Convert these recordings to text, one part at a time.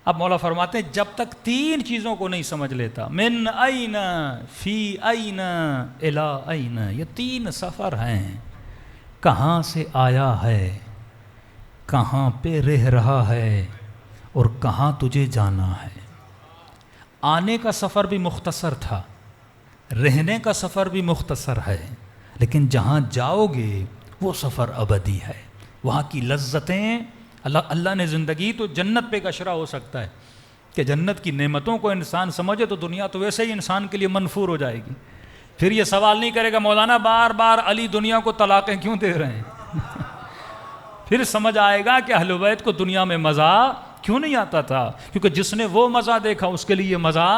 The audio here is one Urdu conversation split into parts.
اب مولا فرماتے ہیں جب تک تین چیزوں کو نہیں سمجھ لیتا، من این، فی این، الی این، یہ تین سفر ہیں، کہاں سے آیا ہے، کہاں پہ رہ رہا ہے، اور کہاں تجھے جانا ہے۔ آنے کا سفر بھی مختصر تھا، رہنے کا سفر بھی مختصر ہے، لیکن جہاں جاؤ گے وہ سفر ابدی ہے، وہاں کی لذتیں۔ اللہ نے زندگی تو جنت پہ گشرا ہو سکتا ہے کہ جنت کی نعمتوں کو انسان سمجھے تو دنیا تو ویسے ہی انسان کے لیے منفور ہو جائے گی، پھر یہ سوال نہیں کرے گا مولانا بار بار علی دنیا کو طلاقیں کیوں دے رہے ہیں پھر سمجھ آئے گا کہ اہل بیت کو دنیا میں مزہ کیوں نہیں آتا تھا، کیونکہ جس نے وہ مزہ دیکھا اس کے لیے یہ مزہ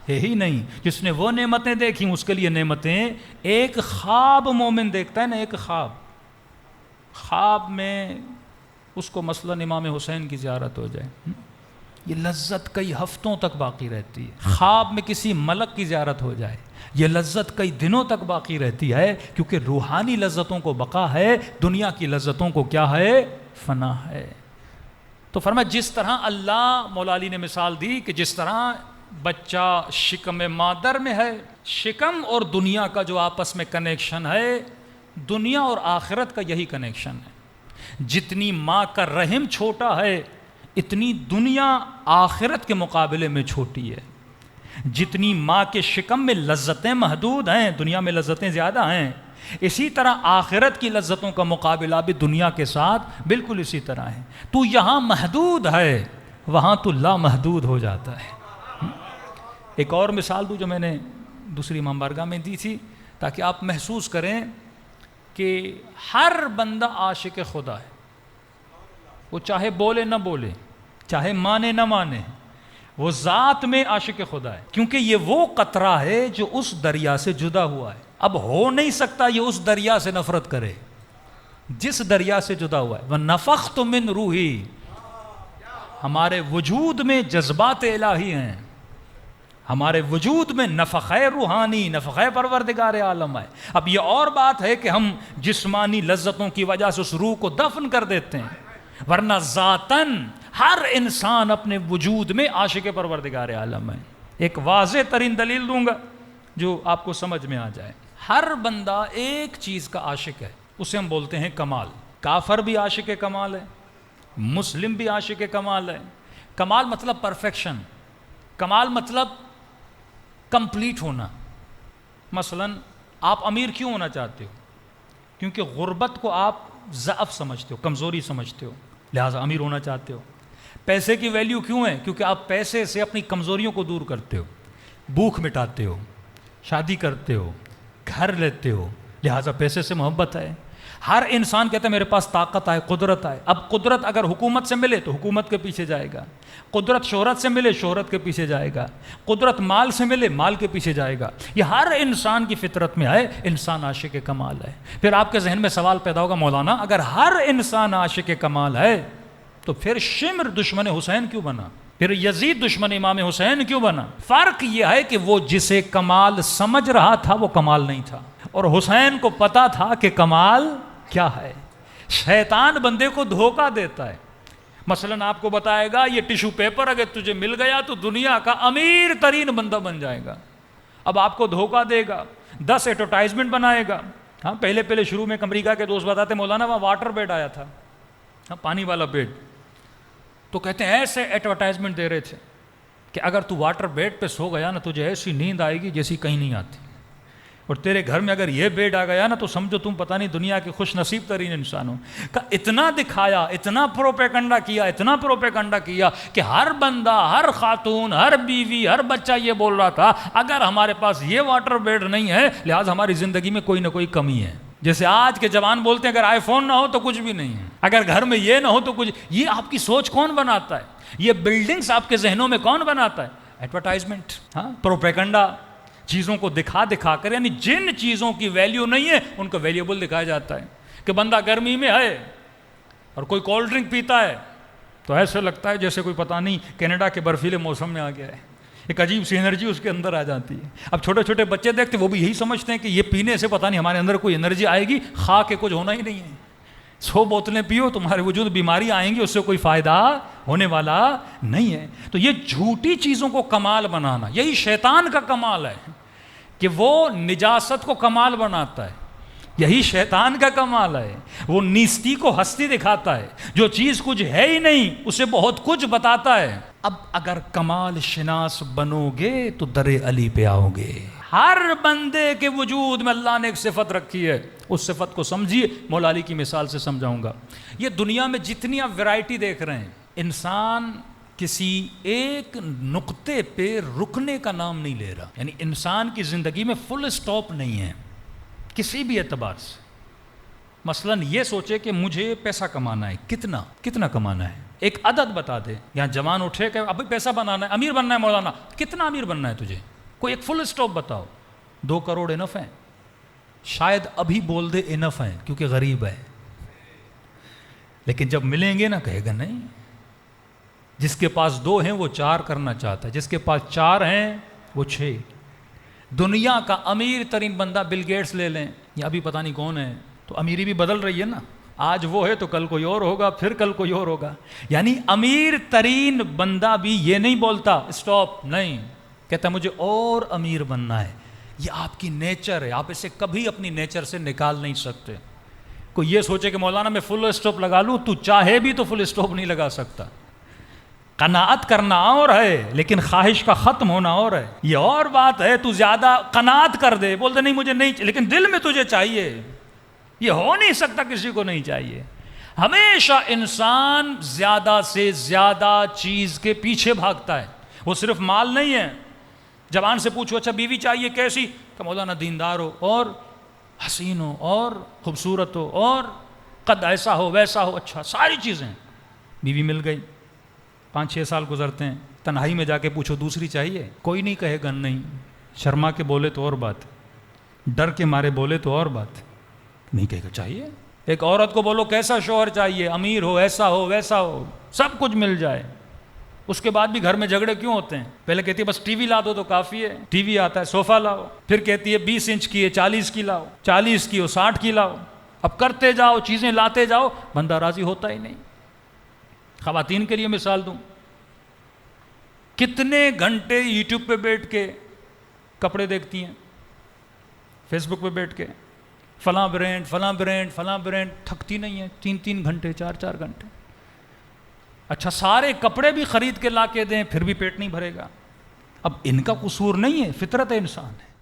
ہے ہی نہیں، جس نے وہ نعمتیں دیکھی اس کے لیے نعمتیں۔ ایک خواب مومن دیکھتا ہے نا، ایک خواب میں اس کو مثلاً امام حسین کی زیارت ہو جائے، یہ لذت کئی ہفتوں تک باقی رہتی ہے۔ خواب میں کسی ملک کی زیارت ہو جائے، یہ لذت کئی دنوں تک باقی رہتی ہے، کیونکہ روحانی لذتوں کو بقا ہے، دنیا کی لذتوں کو کیا ہے، فنا ہے۔ تو فرمایا جس طرح اللہ، مولا علی نے مثال دی کہ جس طرح بچہ شکم مادر میں ہے، شکم اور دنیا کا جو آپس میں کنیکشن ہے، دنیا اور آخرت کا یہی کنیکشن ہے۔ جتنی ماں کا رحم چھوٹا ہے اتنی دنیا آخرت کے مقابلے میں چھوٹی ہے، جتنی ماں کے شکم میں لذتیں محدود ہیں، دنیا میں لذتیں زیادہ ہیں، اسی طرح آخرت کی لذتوں کا مقابلہ بھی دنیا کے ساتھ بالکل اسی طرح ہے۔ تو یہاں محدود ہے، وہاں تو لامحدود ہو جاتا ہے۔ ایک اور مثال دوں جو میں نے دوسری امام بارگاہ میں دی تھی، تاکہ آپ محسوس کریں کہ ہر بندہ عاشق خدا ہے، وہ چاہے بولے نہ بولے، چاہے مانے نہ مانے، وہ ذات میں عاشق خدا ہے، کیونکہ یہ وہ قطرہ ہے جو اس دریا سے جدا ہوا ہے۔ اب ہو نہیں سکتا یہ اس دریا سے نفرت کرے جس دریا سے جدا ہوا ہے۔ وَنَفَخْتُ مِن روحی، ہمارے وجود میں جذبات الہی ہیں، ہمارے وجود میں نفخہ روحانی، نفخہ پروردگار عالم ہے۔ اب یہ اور بات ہے کہ ہم جسمانی لذتوں کی وجہ سے اس روح کو دفن کر دیتے ہیں، ورنہ ذاتاً ہر انسان اپنے وجود میں عاشق پروردگار عالم ہے۔ ایک واضح ترین دلیل دوں گا جو آپ کو سمجھ میں آ جائے۔ ہر بندہ ایک چیز کا عاشق ہے، اسے ہم بولتے ہیں کمال۔ کافر بھی عاشق کمال ہے، مسلم بھی عاشق کمال ہے۔ کمال مطلب پرفیکشن، کمال مطلب کمپلیٹ ہونا۔ مثلا آپ امیر کیوں ہونا چاہتے ہو؟ کیونکہ غربت کو آپ ضعف سمجھتے ہو، کمزوری سمجھتے ہو، لہٰذا امیر ہونا چاہتے ہو۔ پیسے کی ویلیو کیوں ہے؟ کیونکہ آپ پیسے سے اپنی کمزوریوں کو دور کرتے ہو، بھوک مٹاتے ہو، شادی کرتے ہو، گھر لیتے ہو، لہٰذا پیسے سے محبت ہے۔ ہر انسان کہتا ہے میرے پاس طاقت آئے، قدرت آئے۔ اب قدرت اگر حکومت سے ملے تو حکومت کے پیچھے جائے گا، قدرت شہرت سے ملے شہرت کے پیچھے جائے گا، قدرت مال سے ملے مال کے پیچھے جائے گا۔ یہ ہر انسان کی فطرت میں ہے، انسان عاشق کمال ہے۔ پھر آپ کے ذہن میں سوال پیدا ہوگا مولانا اگر ہر انسان عاشق کمال ہے تو پھر شمر دشمن حسین کیوں بنا؟ پھر یزید دشمن امام حسین کیوں بنا؟ فرق یہ ہے کہ وہ جسے کمال سمجھ رہا تھا وہ کمال نہیں تھا، اور حسین کو پتا تھا کہ کمال کیا ہے۔ شیطان بندے کو دھوکہ دیتا ہے، مثلا آپ کو بتائے گا یہ ٹیشو پیپر اگر تجھے مل گیا تو دنیا کا امیر ترین بندہ بن جائے گا۔ اب آپ کو دھوکہ دے گا، 10 ایڈورٹائزمنٹ بنائے گا۔ ہاں پہلے شروع میں امریکہ کے دوست بتاتے مولانا وہاں واٹر بیڈ آیا تھا، ہاں پانی والا بیڈ، تو کہتے ہیں ایسے ایڈورٹائزمنٹ دے رہے تھے کہ اگر تو واٹر بیڈ پہ سو گیا نا تجھے ایسی نیند آئے گی جیسی کہیں نہیں آتی، اور تیرے گھر میں اگر یہ بیڈ آ گیا نا تو سمجھو تم پتہ نہیں دنیا کے خوش نصیب ترین انسان ہو۔ اتنا دکھایا، اتنا پروپیگنڈا کیا، اتنا پروپیگنڈا کیا کہ ہر بندہ، ہر خاتون، ہر بیوی، ہر بچہ یہ بول رہا تھا اگر ہمارے پاس یہ واٹر بیڈ نہیں ہے لہٰذا ہماری زندگی میں کوئی نہ کوئی کمی ہے۔ جیسے آج کے جوان بولتے ہیں اگر آئی فون نہ ہو تو کچھ بھی نہیں ہے، اگر گھر میں یہ نہ ہو تو کچھ۔ یہ آپ کی سوچ کون بناتا ہے؟ یہ بلڈنگز آپ کے ذہنوں میں کون بناتا ہے؟ ایڈورٹائزمنٹ، ہاں پروپیگنڈا، چیزوں کو دکھا دکھا کر، یعنی جن چیزوں کی ویلیو نہیں ہے ان کو ویلیوبل دکھایا جاتا ہے۔ کہ بندہ گرمی میں ہے اور کوئی کولڈ ڈرنک پیتا ہے تو ایسے لگتا ہے جیسے کوئی پتہ نہیں کینیڈا کے برفیلے موسم میں آ گیا ہے، ایک عجیب سی انرجی اس کے اندر آ جاتی ہے۔ اب چھوٹے چھوٹے بچے دیکھتے وہ بھی یہی سمجھتے ہیں کہ یہ پینے سے پتہ نہیں ہمارے اندر کوئی انرجی آئے گی، خا کے کچھ ہونا ہی نہیں ہے۔ 100 بوتلیں پیو تمہارے وجود بیماری آئیں گی، اس سے کوئی فائدہ ہونے والا نہیں ہے۔ تو یہ جھوٹی چیزوں کو کمال بنانا، یہی شیطان کا کمال ہے کہ وہ نجاست کو کمال بناتا ہے، یہی شیطان کا کمال ہے۔ وہ نیستی کو ہستی دکھاتا ہے، جو چیز کچھ ہے ہی نہیں اسے بہت کچھ بتاتا ہے۔ اب اگر کمال شناس بنو گے تو در علی پہ آؤ گے۔ ہر بندے کے وجود میں اللہ نے ایک صفت رکھی ہے، اس صفت کو سمجھیے۔ مولا علی کی مثال سے سمجھاؤں گا۔ یہ دنیا میں جتنی آپ ویرائٹی دیکھ رہے ہیں، انسان کسی ایک نقطے پہ رکنے کا نام نہیں لے رہا، یعنی انسان کی زندگی میں فل سٹاپ نہیں ہے کسی بھی اعتبار سے۔ مثلا یہ سوچے کہ مجھے پیسہ کمانا ہے، کتنا کمانا ہے، ایک عدد بتا دے۔ یہاں جوان اٹھے کہ ابھی پیسہ بنانا ہے، امیر بننا ہے، مولانا کتنا امیر بننا ہے تجھے، کوئی ایک فل سٹاپ بتاؤ۔ 2 کروڑ انف ہیں، شاید ابھی بول دے انف ہیں کیونکہ غریب ہے، لیکن جب ملیں گے نا کہے گا نہیں۔ جس کے پاس 2 ہیں وہ 4 کرنا چاہتا ہے، جس کے پاس 4 ہیں وہ 6۔ دنیا کا امیر ترین بندہ بل گیٹس لے لیں، یا ابھی پتہ نہیں کون ہے، تو امیری بھی بدل رہی ہے نا، آج وہ ہے تو کل کوئی اور ہوگا، پھر کل کوئی اور ہوگا۔ یعنی امیر ترین بندہ بھی یہ نہیں بولتا اسٹاپ، نہیں، کہتا مجھے اور امیر بننا ہے۔ یہ آپ کی نیچر ہے، آپ اسے کبھی اپنی نیچر سے نکال نہیں سکتے۔ کوئی یہ سوچے کہ مولانا میں فل اسٹاپ لگا لوں، تو چاہے بھی تو فل اسٹاپ نہیں لگا سکتا۔ قناعت کرنا اور ہے لیکن خواہش کا ختم ہونا اور ہے، یہ اور بات ہے۔ تو زیادہ قناعت کر دے، بول دے نہیں مجھے نہیں، لیکن دل میں تجھے چاہیے، یہ ہو نہیں سکتا، کسی کو نہیں چاہیے۔ ہمیشہ انسان زیادہ سے زیادہ چیز کے پیچھے بھاگتا ہے، وہ صرف مال نہیں ہے۔ جوان سے پوچھو اچھا بیوی چاہیے کیسی، کہ مولانا دیندار ہو اور حسین ہو اور خوبصورت ہو اور قد ایسا ہو ویسا ہو، اچھا ساری چیزیں۔ بیوی مل گئی، 5-6 سال گزرتے ہیں، تنہائی میں جا کے پوچھو دوسری چاہیے، کوئی نہیں کہے گا نہیں، شرما کے بولے تو اور بات، ڈر کے مارے بولے تو اور بات، نہیں کہے گا چاہیے۔ ایک عورت کو بولو کیسا شوہر چاہیے، امیر ہو ایسا ہو ویسا ہو، سب کچھ مل جائے، اس کے بعد بھی گھر میں جھگڑے کیوں ہوتے ہیں؟ پہلے کہتی ہے بس ٹی وی لا دو تو کافی ہے، ٹی وی آتا ہے، صوفہ لاؤ، پھر کہتی ہے 20 انچ کی ہے 40 کی لاؤ، 40 کی ہو 60 کی لاؤ، اب کرتے جاؤ چیزیں لاتے جاؤ، بندہ راضی ہوتا ہی نہیں۔ خواتین کے لیے مثال دوں، کتنے گھنٹے یوٹیوب پہ بیٹھ کے کپڑے دیکھتی ہیں، فیس بک پہ بیٹھ کے فلاں برینڈ فلاں برینڈ فلاں برینڈ، تھکتی نہیں ہیں، 3-3 گھنٹے 4-4 گھنٹے۔ اچھا سارے کپڑے بھی خرید کے لا کے دیں پھر بھی پیٹ نہیں بھرے گا۔ اب ان کا قصور نہیں ہے، فطرت انسان ہے۔